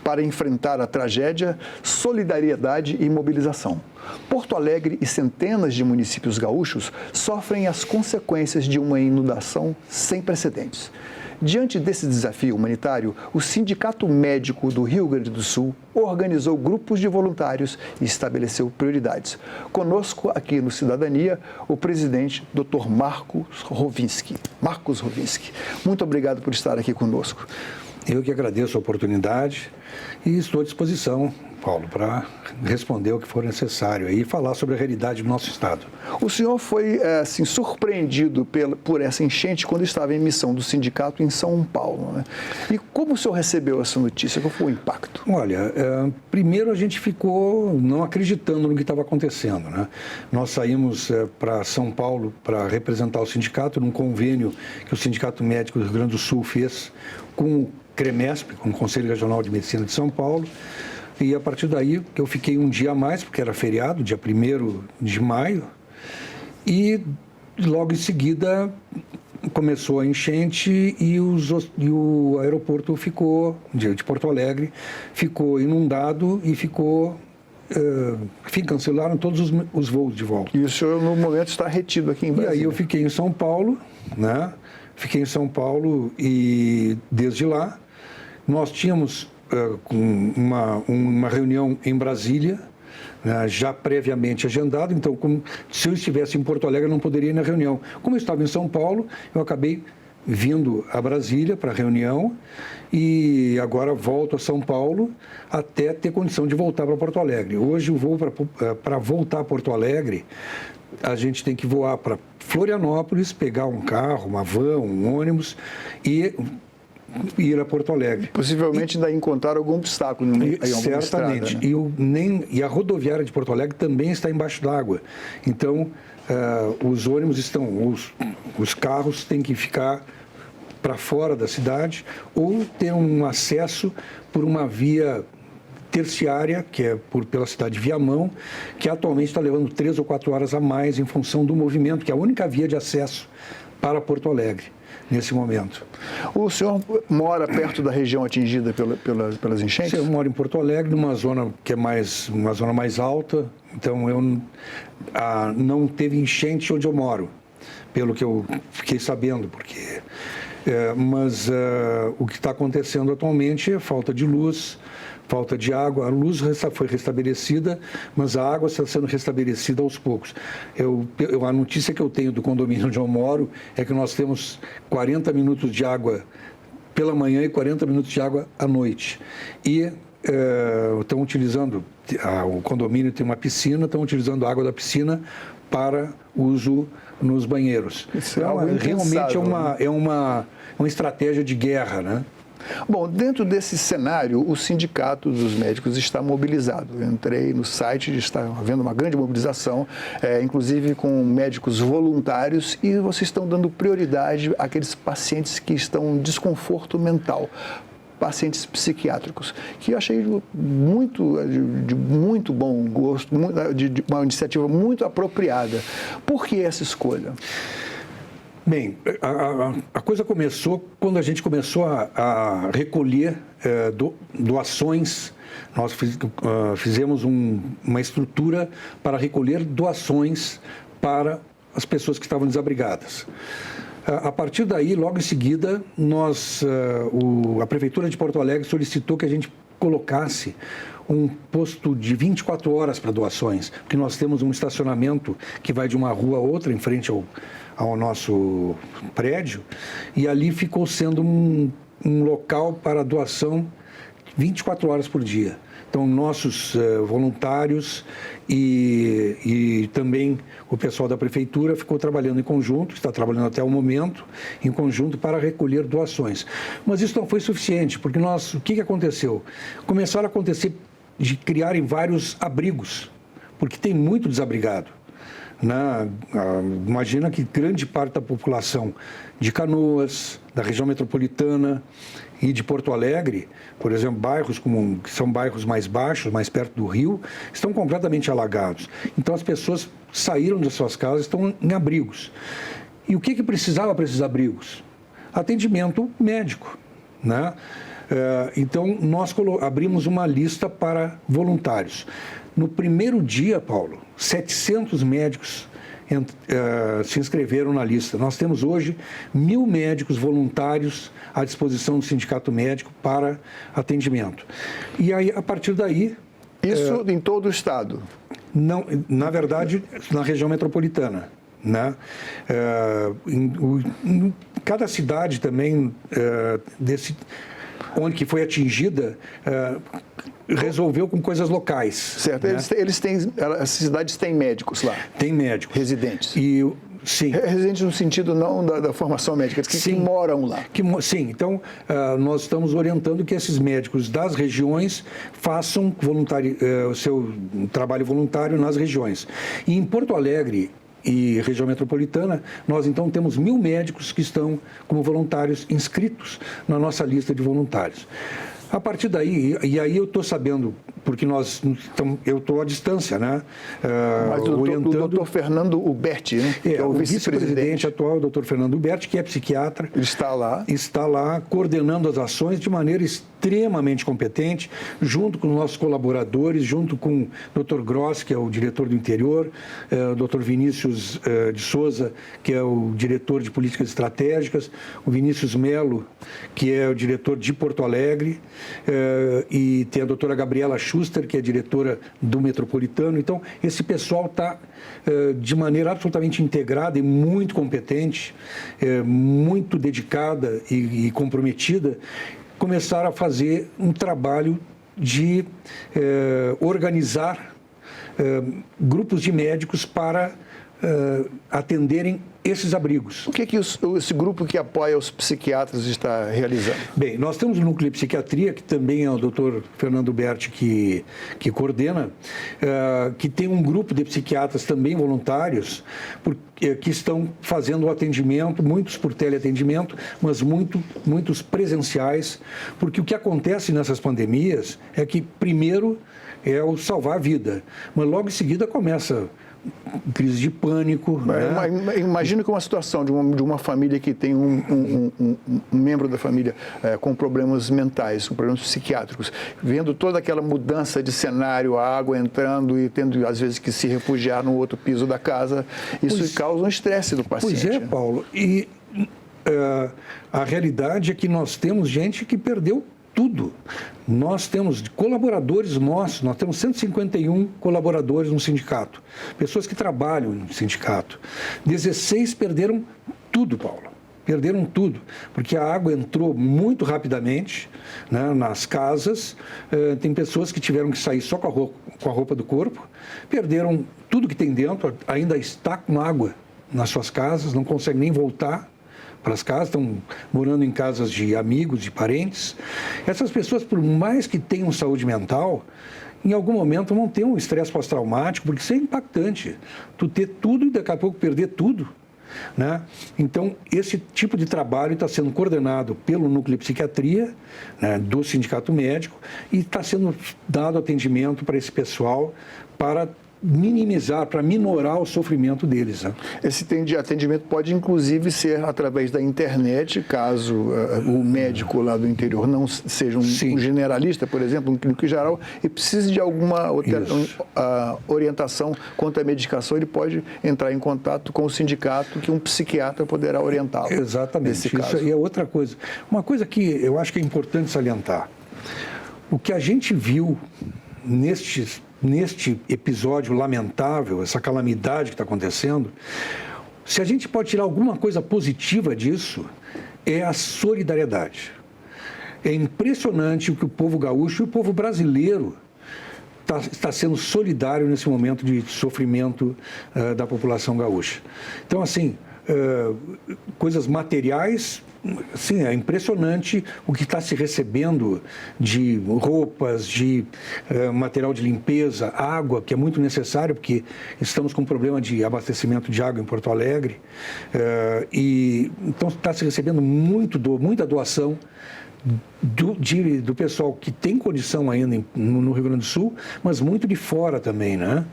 para enfrentar a tragédia, solidariedade e mobilização. Porto Alegre e centenas de municípios gaúchos sofrem as consequências de uma inundação sem precedentes. Diante desse desafio humanitário, o Sindicato Médico do Rio Grande do Sul organizou grupos de voluntários e estabeleceu prioridades. Conosco aqui no Cidadania, o presidente Dr. Marcos Rovinski. Muito obrigado por estar aqui conosco. Eu que agradeço a oportunidade e estou à disposição, Paulo, para responder o que for necessário e falar sobre a realidade do nosso estado. O senhor foi assim, surpreendido por essa enchente quando estava em missão do sindicato em São Paulo, né? E como o senhor recebeu essa notícia? Qual foi o impacto? Olha, primeiro a gente ficou não acreditando no que estava acontecendo, né? Nós saímos para São Paulo para representar o sindicato num convênio que o Sindicato Médico do Rio Grande do Sul fez com o CREMESP, com o Conselho Regional de Medicina de São Paulo. E a partir daí, eu fiquei um dia a mais, porque era feriado, dia 1º de maio, e logo em seguida começou a enchente e o aeroporto ficou, de Porto Alegre, ficou inundado e cancelaram todos os voos de volta. E o senhor, no momento, está retido aqui em Brasília. E aí eu fiquei em São Paulo, né? Fiquei em São Paulo e desde lá nós tínhamos uma reunião em Brasília, né, já previamente agendado, então se eu estivesse em Porto Alegre eu não poderia ir na reunião. Como eu estava em São Paulo, eu acabei vindo a Brasília para a reunião e agora volto a São Paulo até ter condição de voltar para Porto Alegre. Hoje o voo para voltar a Porto Alegre, a gente tem que voar para Florianópolis, pegar um carro, uma van, um ônibus e ir a Porto Alegre. Possivelmente ainda encontrar algum obstáculo em alguma certamente. Estrada, né? E a rodoviária de Porto Alegre também está embaixo d'água. Então, os ônibus os carros têm que ficar para fora da cidade ou ter um acesso por uma via terciária, que é pela cidade de Viamão, que atualmente está levando 3 ou 4 horas a mais em função do movimento, que é a única via de acesso para Porto Alegre nesse momento. O senhor mora perto da região atingida pelas enchentes? Eu moro em Porto Alegre, numa zona que é uma zona mais alta, então não teve enchente onde eu moro, pelo que eu fiquei sabendo, porque mas o que está acontecendo atualmente é falta de luz, falta de água. A luz foi restabelecida, mas a água está sendo restabelecida aos poucos. A notícia que eu tenho do condomínio onde eu moro é que nós temos 40 minutos de água pela manhã e 40 minutos de água à noite. E estão utilizando, o condomínio tem uma piscina, estão utilizando a água da piscina para uso nos banheiros. Isso então, realmente né? é uma estratégia de guerra, né? Bom, dentro desse cenário, o Sindicato dos Médicos está mobilizado. Eu entrei no site, está havendo uma grande mobilização, inclusive com médicos voluntários, e vocês estão dando prioridade àqueles pacientes que estão em desconforto mental, pacientes psiquiátricos, que eu achei de muito bom gosto, de uma iniciativa muito apropriada. Por que essa escolha? Bem, a coisa começou quando a gente começou a recolher doações. Nós fizemos uma estrutura para recolher doações para as pessoas que estavam desabrigadas. A partir daí, logo em seguida, a Prefeitura de Porto Alegre solicitou que a gente colocasse um posto de 24 horas para doações, porque nós temos um estacionamento que vai de uma rua a outra, em frente ao nosso prédio, e ali ficou sendo um local para doação 24 horas por dia. Então, nossos voluntários e também o pessoal da Prefeitura ficou trabalhando em conjunto, está trabalhando até o momento, em conjunto para recolher doações. Mas isso não foi suficiente, porque o que aconteceu? Começaram a acontecer de criarem vários abrigos, porque tem muito desabrigado. Imagina que grande parte da população de Canoas, da região metropolitana e de Porto Alegre, por exemplo, bairros que são bairros mais baixos, mais perto do rio, estão completamente alagados. Então as pessoas saíram das suas casas, estão em abrigos. E o que precisava para esses abrigos? Atendimento médico, né? Então, nós abrimos uma lista para voluntários. No primeiro dia, Paulo, 700 médicos se inscreveram na lista. Nós temos hoje 1.000 médicos voluntários à disposição do Sindicato Médico para atendimento. E aí, a partir daí... Isso em todo o estado? Não, na verdade, na região metropolitana. Né? Em cada cidade também onde que foi atingida, resolveu com coisas locais. Certo. Né? As cidades têm médicos lá? Tem médicos. Residentes? Sim. Residentes no sentido não da formação médica, que moram lá. Sim. Então, nós estamos orientando que esses médicos das regiões façam o seu trabalho voluntário nas regiões. E em Porto Alegre e região metropolitana, nós então temos 1.000 médicos que estão como voluntários inscritos na nossa lista de voluntários. A partir daí, e aí eu estou sabendo, porque eu estou à distância, né? Mas o doutor Fernando Uberti, né? Que é o vice-presidente atual, o doutor Fernando Uberti, que é psiquiatra. Ele está lá. Está lá coordenando as ações de maneira extremamente competente, junto com nossos colaboradores, junto com o doutor Gross, que é o diretor do interior, o doutor Vinícius de Souza, que é o diretor de políticas estratégicas, o Vinícius Melo, que é o diretor de Porto Alegre, e tem a doutora Gabriela Schuster, que é diretora do Metropolitano. Então, esse pessoal está de maneira absolutamente integrada e muito competente, muito dedicada e comprometida, começaram a fazer um trabalho de organizar grupos de médicos para atenderem esses abrigos. O que esse grupo que apoia os psiquiatras está realizando? Bem, nós temos um núcleo de psiquiatria, que também é o doutor Fernando Berti que coordena, que tem um grupo de psiquiatras também voluntários, que estão fazendo o atendimento, muitos por teleatendimento, mas muitos presenciais, porque o que acontece nessas pandemias é que, primeiro, é o salvar a vida, mas logo em seguida começa crise de pânico. Né? Imagino que uma situação de uma família que tem um membro da família com problemas mentais, com problemas psiquiátricos, vendo toda aquela mudança de cenário, a água entrando e tendo, às vezes, que se refugiar no outro piso da casa, isso causa um estresse do paciente. Pois é, Paulo. E a realidade é que nós temos gente que perdeu tudo. Nós temos colaboradores nossos, nós temos 151 colaboradores no sindicato, pessoas que trabalham no sindicato. 16 perderam tudo, Paulo. Perderam tudo, porque a água entrou muito rapidamente, né, nas casas. Tem pessoas que tiveram que sair só com a roupa do corpo, perderam tudo que tem dentro, ainda está com água nas suas casas, não conseguem nem voltar para as casas, estão morando em casas de amigos, de parentes. Essas pessoas, por mais que tenham saúde mental, em algum momento vão ter um estresse pós-traumático, porque isso é impactante. Tu ter tudo e daqui a pouco perder tudo. Né? Então, esse tipo de trabalho está sendo coordenado pelo Núcleo de Psiquiatria, né, do Sindicato Médico, e está sendo dado atendimento para esse pessoal para minimizar, para minorar o sofrimento deles. Né? Esse atendimento pode, inclusive, ser através da internet, caso o médico lá do interior não seja um generalista, por exemplo, um clínico geral, e precise de alguma orientação quanto à medicação, ele pode entrar em contato com o sindicato, que um psiquiatra poderá orientá-lo. Exatamente. Isso aí é outra coisa. Uma coisa que eu acho que é importante salientar. O que a gente viu neste episódio lamentável, essa calamidade que está acontecendo, se a gente pode tirar alguma coisa positiva disso, é a solidariedade. É impressionante o que o povo gaúcho e o povo brasileiro está sendo solidário nesse momento de sofrimento da população gaúcha. Então, assim, coisas materiais, sim, é impressionante o que está se recebendo de roupas, de material de limpeza, água, que é muito necessário, porque estamos com um problema de abastecimento de água em Porto Alegre. E então está se recebendo muita doação do pessoal que tem condição ainda no Rio Grande do Sul, mas muito de fora também, né?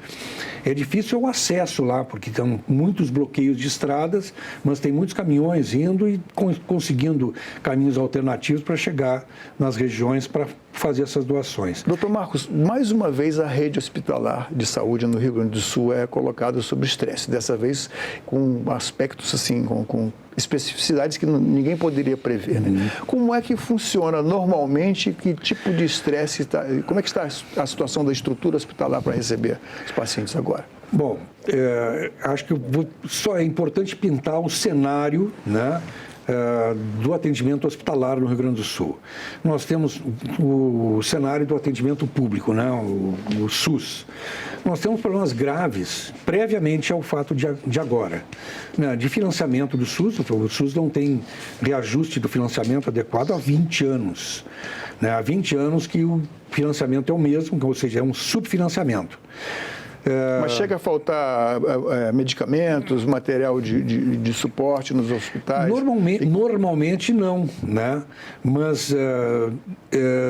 É difícil o acesso lá, porque tem muitos bloqueios de estradas, mas tem muitos caminhões indo e conseguindo caminhos alternativos para chegar nas regiões para fazer essas doações. Doutor Marcos, mais uma vez a rede hospitalar de saúde no Rio Grande do Sul é colocada sob estresse, dessa vez com aspectos assim, com especificidades que ninguém poderia prever. Né? Como é que funciona normalmente, que tipo de estresse, como é que está a situação da estrutura hospitalar para receber os pacientes agora? Bom, acho que só é importante pintar o cenário, né, do atendimento hospitalar no Rio Grande do Sul. Nós temos o cenário do atendimento público, né, o SUS. Nós temos problemas graves previamente ao fato de agora, né, de financiamento do SUS. O SUS não tem reajuste do financiamento adequado há 20 anos. Né, há 20 anos que o financiamento é o mesmo, ou seja, é um subfinanciamento. Mas chega a faltar medicamentos, material de suporte nos hospitais? Normalmente não, né? Mas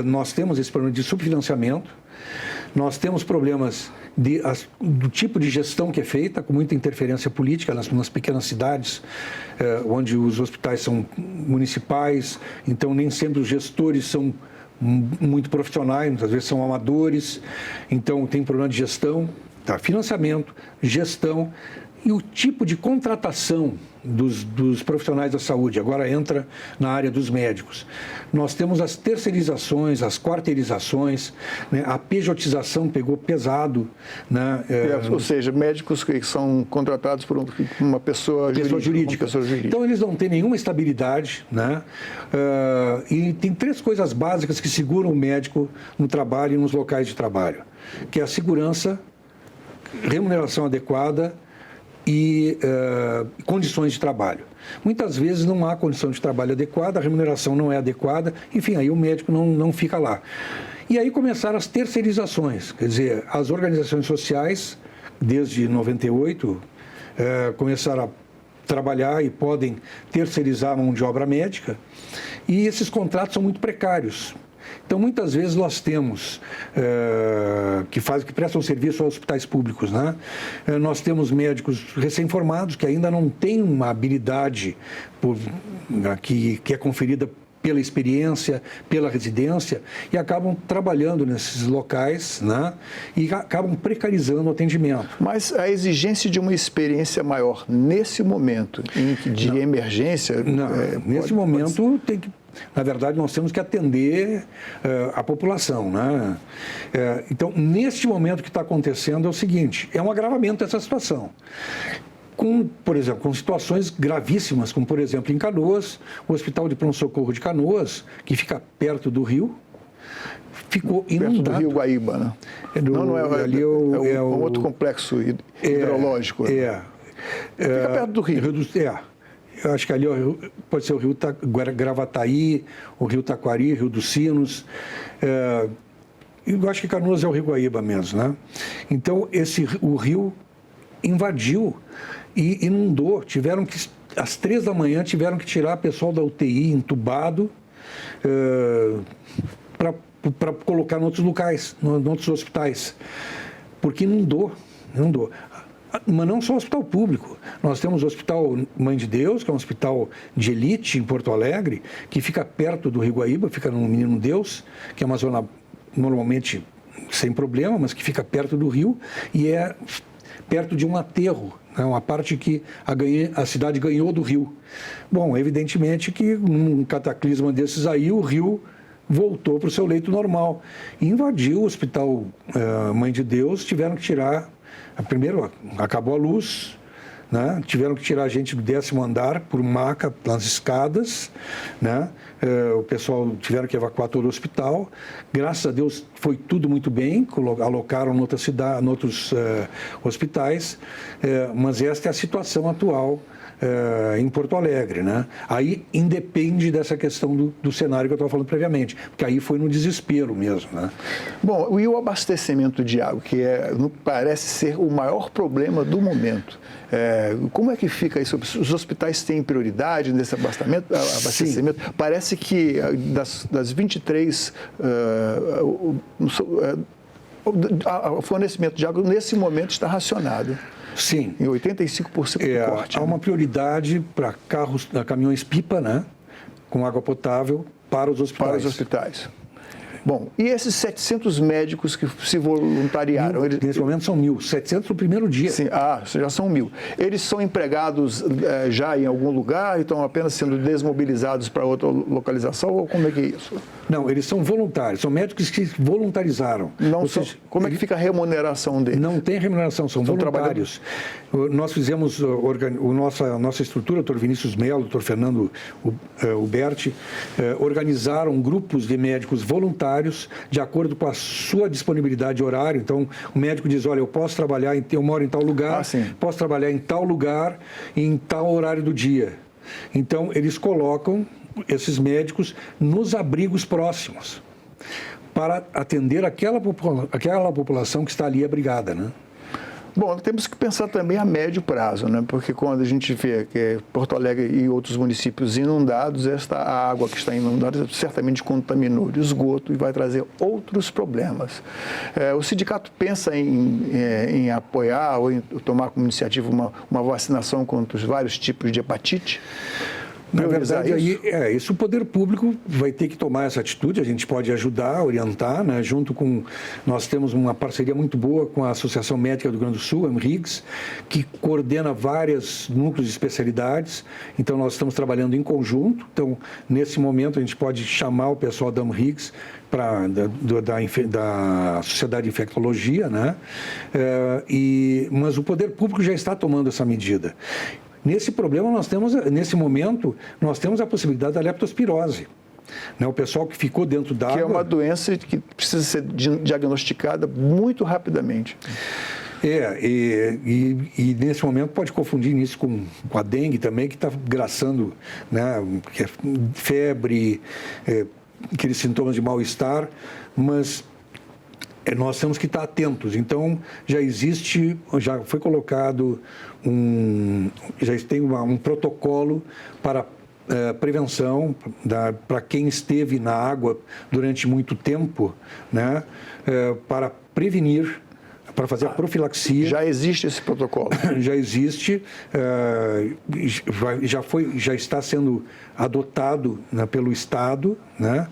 nós temos esse problema de subfinanciamento, nós temos problemas do tipo de gestão que é feita, com muita interferência política nas pequenas cidades, onde os hospitais são municipais, então nem sempre os gestores são muito profissionais, muitas vezes são amadores, então tem problema de gestão. Tá, financiamento, gestão e o tipo de contratação dos profissionais da saúde. Agora entra na área dos médicos. Nós temos as terceirizações, as quarteirizações, né? A pejotização pegou pesado. Né? Ou seja, médicos que são contratados por uma pessoa jurídica. Então, eles não têm nenhuma estabilidade. Né? E tem 3 coisas básicas que seguram o médico no trabalho e nos locais de trabalho, que é a segurança, remuneração adequada e condições de trabalho. Muitas vezes não há condição de trabalho adequada, a remuneração não é adequada, enfim, aí o médico não fica lá. E aí começaram as terceirizações, quer dizer, as organizações sociais, desde 98, começaram a trabalhar e podem terceirizar a mão de obra médica, e esses contratos são muito precários. Então, muitas vezes nós temos, que prestam serviço aos hospitais públicos, né? Nós temos médicos recém-formados que ainda não têm uma habilidade que é conferida pela experiência, pela residência, e acabam trabalhando nesses locais, né? E acabam precarizando o atendimento. Mas a exigência de uma experiência maior nesse momento de emergência... Nesse momento tem que... Na verdade, nós temos que atender a população, né? Então, neste momento que está acontecendo é o seguinte, é um agravamento dessa situação. Por exemplo, com situações gravíssimas, como, por exemplo, em Canoas, o Hospital de Pronto-Socorro de Canoas, que fica perto do rio, ficou inundado. Perto do Rio Guaíba, né? É um outro complexo hidrológico. Fica perto do rio. Eu acho que ali pode ser o rio Gravataí, o rio Taquari, o rio dos Sinos. Eu acho que Canoas é o rio Guaíba mesmo, né? Então, o rio invadiu e inundou. Às 3 da manhã, tiveram que tirar o pessoal da UTI entubado para colocar em outros locais, em outros hospitais, porque inundou. Mas não só o hospital público. Nós temos o Hospital Mãe de Deus, que é um hospital de elite em Porto Alegre, que fica perto do Rio Guaíba, fica no Menino Deus, que é uma zona normalmente sem problema, mas que fica perto do rio e é perto de um aterro, né, uma parte que a cidade ganhou do rio. Bom, evidentemente que num cataclisma desses aí, o rio voltou para o seu leito normal. E invadiu o Hospital Mãe de Deus, tiveram que tirar... Primeiro, acabou a luz, né? Tiveram que tirar a gente do 10º andar por maca nas escadas, né? O pessoal tiveram que evacuar todo o hospital. Graças a Deus foi tudo muito bem, alocaram em outros hospitais, mas esta é a situação atual em Porto Alegre, né? Aí independe dessa questão do cenário que eu estava falando previamente, porque aí foi no desespero mesmo, né? Bom, e o abastecimento de água, que parece ser o maior problema do momento. Como é que fica isso? Os hospitais têm prioridade nesse abastecimento? Sim. Parece que das 23... o fornecimento de água, nesse momento, está racionado. Sim. Em 85% do corte. Há uma prioridade para caminhões-pipa, né? Com água potável para os hospitais. Para os hospitais. Bom, e esses 700 médicos que se voluntariaram? Nesse momento são 1.700 no primeiro dia. Sim, já são 1.000. Eles são empregados já em algum lugar e estão apenas sendo desmobilizados para outra localização? Ou como é que é isso? Não, eles são voluntários, são médicos que voluntarizaram. Como é que fica a remuneração deles? Não tem remuneração, são voluntários. Nós fizemos a nossa estrutura, o Dr. Vinícius Melo, o Dr. Fernando Uberti, organizaram grupos de médicos voluntários de acordo com a sua disponibilidade de horário. Então, o médico diz, olha, eu posso trabalhar, eu moro em tal lugar, posso trabalhar em tal lugar e em tal horário do dia. Então, eles colocam esses médicos nos abrigos próximos para atender aquela população que está ali abrigada, né? Bom, temos que pensar também a médio prazo, né? Porque quando a gente vê que Porto Alegre e outros municípios inundados, a água que está inundada certamente contaminou de esgoto e vai trazer outros problemas. O sindicato pensa em apoiar ou em tomar como iniciativa uma vacinação contra os vários tipos de hepatite? Na verdade, isso o poder público vai ter que tomar essa atitude, a gente pode ajudar, orientar, né? Nós temos uma parceria muito boa com a Associação Médica do Rio Grande do Sul, a AMRIGS, que coordena vários núcleos de especialidades, então nós estamos trabalhando em conjunto, então nesse momento a gente pode chamar o pessoal da AMRIGS da Sociedade de Infectologia, né? Mas o poder público já está tomando essa medida. Nesse momento, nós temos a possibilidade da leptospirose. Né? O pessoal que ficou dentro d'água... Que é uma doença que precisa ser diagnosticada muito rapidamente. E nesse momento pode confundir isso com a dengue também, que está graçando, né? Que é febre, aqueles sintomas de mal-estar, mas... nós temos que estar atentos. Então, já foi colocado já tem um protocolo para prevenção para quem esteve na água durante muito tempo, né, para prevenir, para fazer a profilaxia. Já existe esse protocolo? Já existe, já está sendo adotado, né, pelo Estado, né,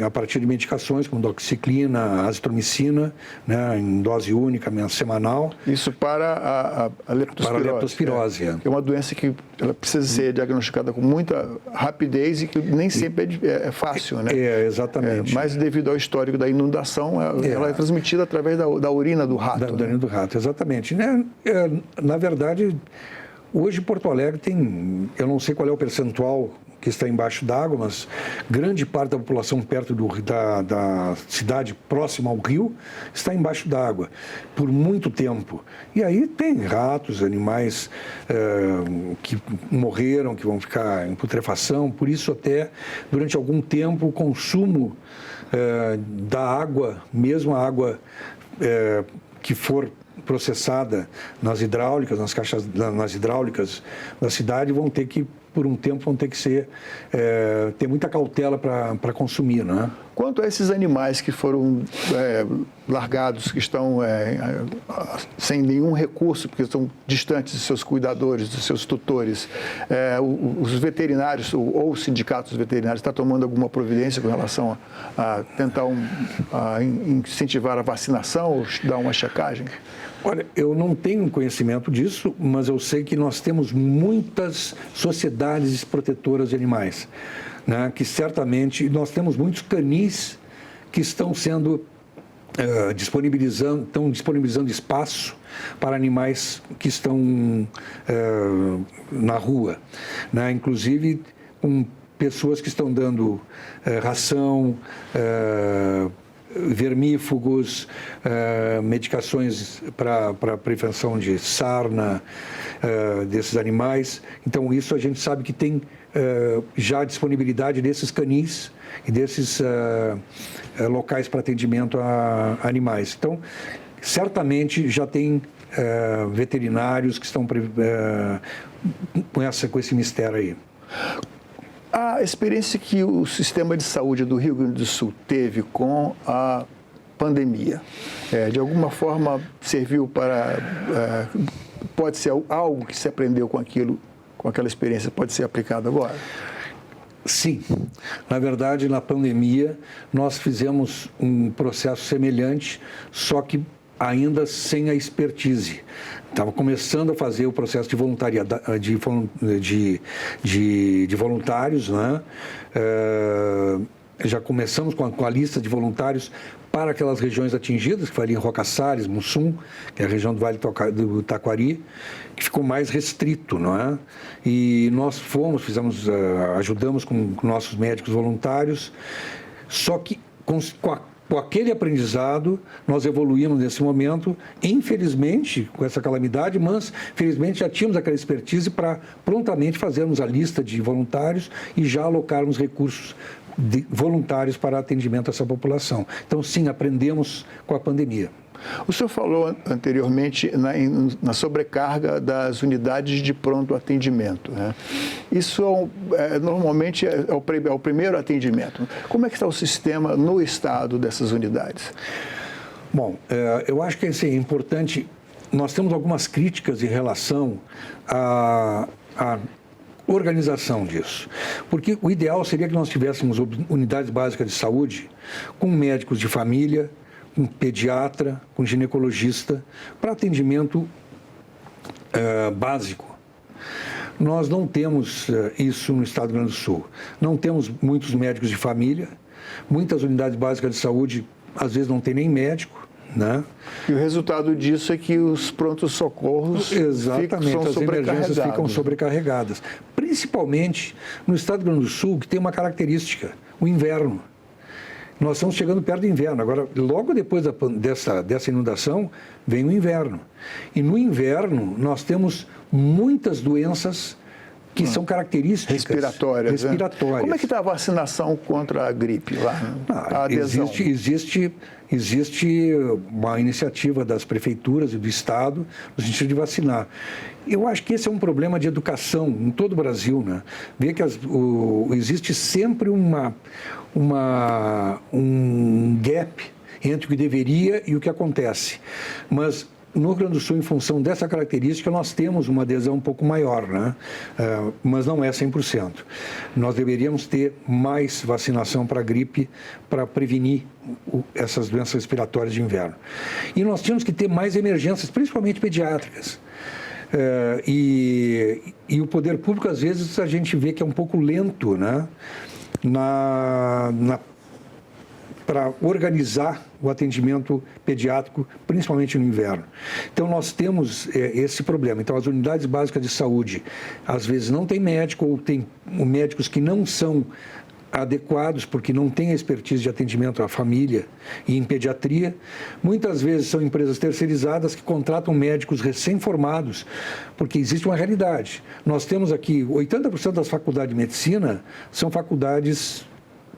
a partir de medicações como doxiciclina, azitromicina, né, em dose única, semanal. Isso para a leptospirose. Para a leptospirose, é uma doença que ela precisa ser diagnosticada com muita rapidez e que nem sempre é fácil, né? Exatamente. Mas devido ao histórico da inundação, ela é transmitida através da urina do rato. Da urina do rato, exatamente. Na verdade, hoje Porto Alegre tem, eu não sei qual é o percentual que está embaixo d'água, mas grande parte da população perto da cidade próxima ao rio está embaixo d'água por muito tempo. E aí tem ratos, animais que morreram, que vão ficar em putrefação, por isso até durante algum tempo o consumo da água, mesmo a água que for processada nas hidráulicas, nas hidráulicas da cidade, por um tempo, vão ter que ter muita cautela para consumir, né? Quanto a esses animais que foram largados, que estão sem nenhum recurso, porque estão distantes dos seus cuidadores, dos seus tutores, os veterinários ou os sindicatos veterinários estão tomando alguma providência com relação a tentar incentivar a vacinação ou dar uma checagem? Olha, eu não tenho conhecimento disso, mas eu sei que nós temos muitas sociedades protetoras de animais, né, que certamente nós temos muitos canis que estão disponibilizando espaço para animais que estão na rua, né, inclusive com pessoas que estão dando ração, vermífugos, medicações para prevenção de sarna desses animais. Então, isso a gente sabe que tem já a disponibilidade desses canis e desses locais para atendimento a animais. Então, certamente já tem veterinários que estão com esse mistério aí. A experiência que o sistema de saúde do Rio Grande do Sul teve com a pandemia, de alguma forma serviu para... pode ser algo que se aprendeu com aquilo, com aquela experiência, pode ser aplicado agora? Sim. Na verdade, na pandemia, nós fizemos um processo semelhante, só que ainda sem a expertise. Estava começando a fazer o processo de voluntariedade, de voluntários, né? Já começamos com a lista de voluntários para aquelas regiões atingidas, que foi ali em Roca Salles, Mussum, que é a região do Vale do Taquari, que ficou mais restrito, não é? E nós ajudamos com nossos médicos voluntários, só que com aquele aprendizado, nós evoluímos nesse momento, infelizmente, com essa calamidade, mas, felizmente, já tínhamos aquela expertise para prontamente fazermos a lista de voluntários e já alocarmos recursos voluntários para atendimento a essa população. Então, sim, aprendemos com a pandemia. O senhor falou anteriormente na sobrecarga das unidades de pronto atendimento, né? Isso normalmente é o primeiro atendimento. Como é que está o sistema no estado dessas unidades? Bom, eu acho que é importante. Nós temos algumas críticas em relação à organização disso. Porque o ideal seria que nós tivéssemos unidades básicas de saúde com médicos de família, com pediatra, com ginecologista, para atendimento básico. Nós não temos isso no Estado do Rio Grande do Sul. Não temos muitos médicos de família, muitas unidades básicas de saúde, às vezes não tem nem médico, né? E o resultado disso é que os prontos-socorros as emergências ficam sobrecarregadas. Principalmente no Estado do Rio Grande do Sul, que tem uma característica, o inverno. Nós estamos chegando perto do inverno. Agora, logo depois dessa inundação, vem o inverno. E no inverno, nós temos muitas doenças que são características respiratórias. Como é que está a vacinação contra a gripe lá? A adesão? Existe uma iniciativa das prefeituras e do Estado no sentido de vacinar. Eu acho que esse é um problema de educação em todo o Brasil, né? Vê que existe sempre um gap entre o que deveria e o que acontece. Mas no Rio Grande do Sul, em função dessa característica, nós temos uma adesão um pouco maior, né? Mas não é 100%. Nós deveríamos ter mais vacinação para a gripe para prevenir essas doenças respiratórias de inverno. E nós tínhamos que ter mais emergências, principalmente pediátricas. E o poder público, às vezes, a gente vê que é um pouco lento, né? Para organizar o atendimento pediátrico, principalmente no inverno. Então, nós temos esse problema. Então, as unidades básicas de saúde, às vezes, não tem médico ou tem médicos que não são adequados, porque não têm expertise de atendimento à família e em pediatria. Muitas vezes são empresas terceirizadas que contratam médicos recém-formados, porque existe uma realidade. Nós temos aqui 80% das faculdades de medicina são faculdades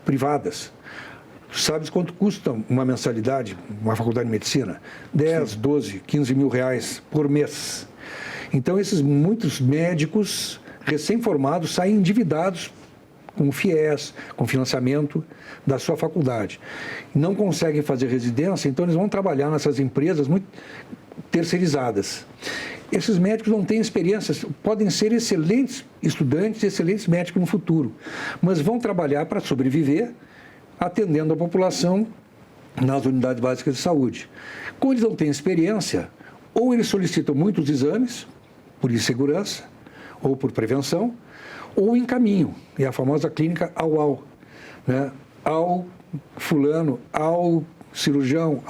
privadas. Sabes quanto custa uma mensalidade, uma faculdade de medicina? 10, 12, 15 mil reais por mês. Então, muitos médicos recém-formados saem endividados com o FIES, com financiamento da sua faculdade. Não conseguem fazer residência, então eles vão trabalhar nessas empresas muito terceirizadas. Esses médicos não têm experiência, podem ser excelentes estudantes, excelentes médicos no futuro, mas vão trabalhar para sobreviver, atendendo a população nas unidades básicas de saúde. Como eles não têm experiência, ou eles solicitam muitos exames, por insegurança, ou por prevenção, ou encaminham. É a famosa clínica ao, né? Ao fulano, ao cirurgião,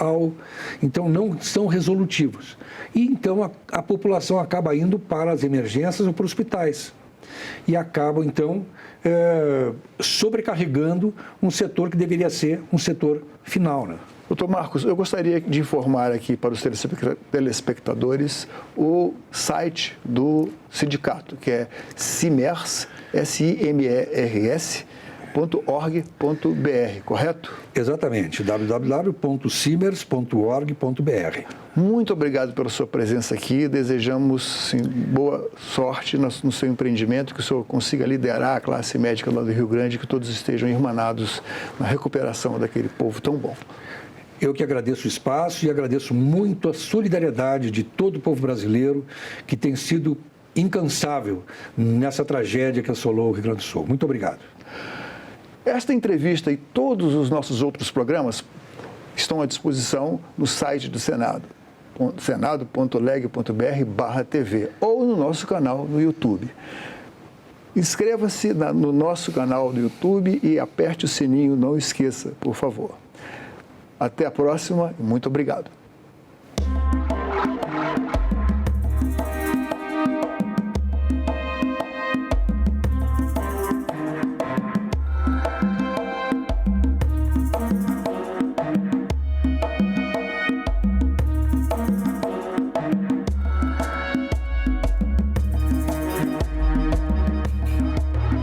então não são resolutivos. E então a população acaba indo para as emergências ou para os hospitais. e acabam, então, sobrecarregando um setor que deveria ser um setor final, né? Doutor Marcos, eu gostaria de informar aqui para os telespectadores o site do sindicato, que é simers, simers.org.br, correto? Exatamente, www.simers.org.br. Muito obrigado pela sua presença aqui, desejamos sim, boa sorte no seu empreendimento, que o senhor consiga liderar a classe médica lá do Rio Grande, que todos estejam irmanados na recuperação daquele povo tão bom. Eu que agradeço o espaço e agradeço muito a solidariedade de todo o povo brasileiro que tem sido incansável nessa tragédia que assolou o Rio Grande do Sul. Muito obrigado. Esta entrevista e todos os nossos outros programas estão à disposição no site do Senado, senado.leg.br/TV, ou no nosso canal no YouTube. Inscreva-se no nosso canal do YouTube e aperte o sininho, não esqueça, por favor. Até a próxima e muito obrigado.